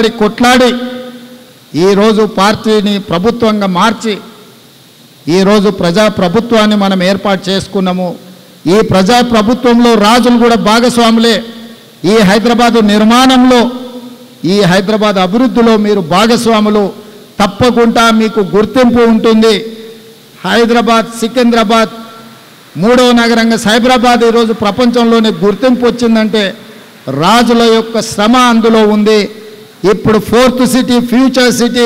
కొట్లాడి ఈరోజు పార్టీని ప్రభుత్వంగా మార్చి ఈరోజు ప్రజాప్రభుత్వాన్ని మనం ఏర్పాటు చేసుకున్నాము. ఈ ప్రజాప్రభుత్వంలో రాజులు కూడా భాగస్వాములే. ఈ హైదరాబాదు నిర్మాణంలో, ఈ హైదరాబాద్ అభివృద్ధిలో మీరు భాగస్వాములు. తప్పకుండా మీకు గుర్తింపు ఉంటుంది. హైదరాబాద్, సికింద్రాబాద్, మూడవ నగరంగా సైబరాబాద్ ఈరోజు ప్రపంచంలోనే గుర్తింపు వచ్చిందంటే రాజుల యొక్క శ్రమ అందులో ఉంది. ఇప్పుడు 4th సిటీ, ఫ్యూచర్ సిటీ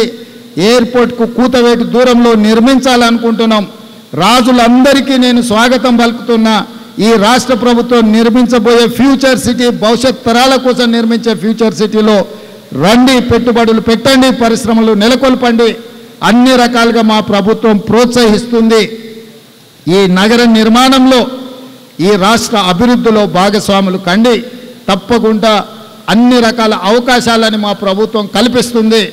ఎయిర్పోర్ట్కు కూతవేటు దూరంలో నిర్మించాలనుకుంటున్నాం. రాజులందరికీ నేను స్వాగతం పలుకుతున్నా. ఈ రాష్ట్ర ప్రభుత్వం నిర్మించబోయే ఫ్యూచర్ సిటీ, భవిష్యత్ తరాల కోసం నిర్మించే ఫ్యూచర్ సిటీలో రండి, పెట్టుబడులు పెట్టండి, పరిశ్రమలు నెలకొల్పండి. అన్ని రకాలుగా మా ప్రభుత్వం ప్రోత్సహిస్తుంది. ఈ నగర నిర్మాణంలో, ఈ రాష్ట్ర అభివృద్ధిలో భాగస్వాములు కండి. తప్పకుండా అన్ని రకాల అవకాశాలని మా ప్రభుత్వం కల్పిస్తుంది.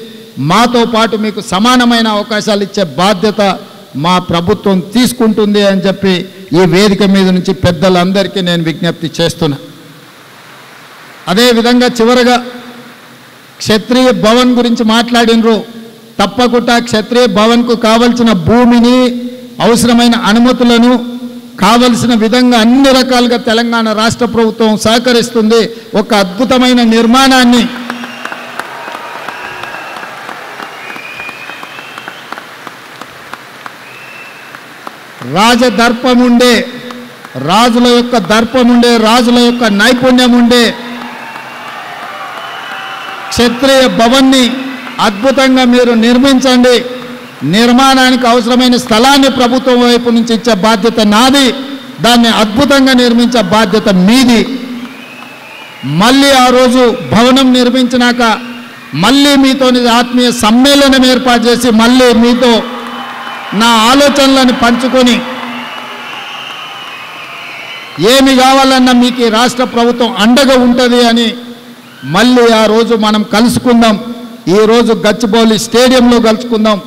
మాతో పాటు మీకు సమానమైన అవకాశాలు ఇచ్చే బాధ్యత మా ప్రభుత్వం తీసుకుంటుంది అని చెప్పి ఈ వేదిక మీద నుంచి పెద్దలందరికీ నేను విజ్ఞప్తి చేస్తున్నా. అదేవిధంగా చివరగా క్షత్రియ భవన్ గురించి మాట్లాడినరు. తప్పకుండా క్షత్రియ భవన్కు కావలసిన భూమిని, అవసరమైన అనుమతులను కావలసిన విధంగా అన్ని రకాలుగా తెలంగాణ రాష్ట్ర ప్రభుత్వం సహకరిస్తుంది. ఒక అద్భుతమైన నిర్మాణాన్ని రాజదర్పం ఉండే, రాజుల యొక్క దర్పం ఉండే, రాజుల యొక్క నైపుణ్యం ఉండే క్షత్రియ భవన్ని అద్భుతంగా మీరు నిర్మించండి. నిర్మాణానికి అవసరమైన స్థలాన్ని ప్రభుత్వం వైపు నుంచి ఇచ్చే బాధ్యత నాది. దాన్ని అద్భుతంగా నిర్మించే బాధ్యత మీది. మళ్ళీ ఆ రోజు భవనం నిర్మించినాక మళ్ళీ మీతో ఆత్మీయ సమ్మేళనం ఏర్పాటు చేసి మళ్ళీ మీతో నా ఆలోచనలను పంచుకొని ఏమి కావాలన్నా మీకు రాష్ట్ర ప్రభుత్వం అండగా ఉంటుంది అని మళ్ళీ ఆ రోజు మనం కలుసుకుందాం. ఈరోజు గచ్చిబౌలి స్టేడియంలో కలుసుకుందాం.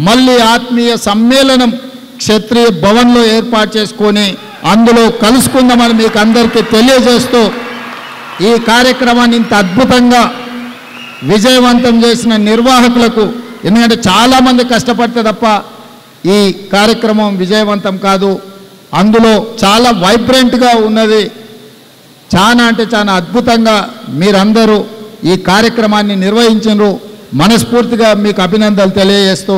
మళ్ళీ ఆత్మీయ సమ్మేళనం క్షత్రియ భవన్లో ఏర్పాటు చేసుకొని అందులో కలుసుకుందామని మీకు అందరికీ తెలియజేస్తూ ఈ కార్యక్రమాన్ని ఇంత అద్భుతంగా విజయవంతం చేసిన నిర్వాహకులకు, ఎందుకంటే చాలామంది కష్టపడితే తప్ప ఈ కార్యక్రమం విజయవంతం కాదు. అందులో చాలా వైబ్రెంట్గా ఉన్నది. చాలా అంటే చాలా అద్భుతంగా మీరందరూ ఈ కార్యక్రమాన్ని నిర్వహించారు. మనస్ఫూర్తిగా మీకు అభినందనలు తెలియజేస్తూ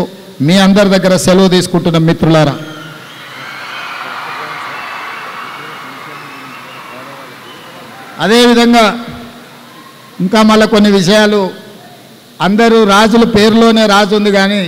మీ అందరి దగ్గర సెలవు తీసుకుంటున్న మిత్రులారా. అదేవిధంగా ఇంకా మళ్ళీ కొన్ని విషయాలు, అందరూ రాజుల పేరులోనే రాజు ఉంది కానీ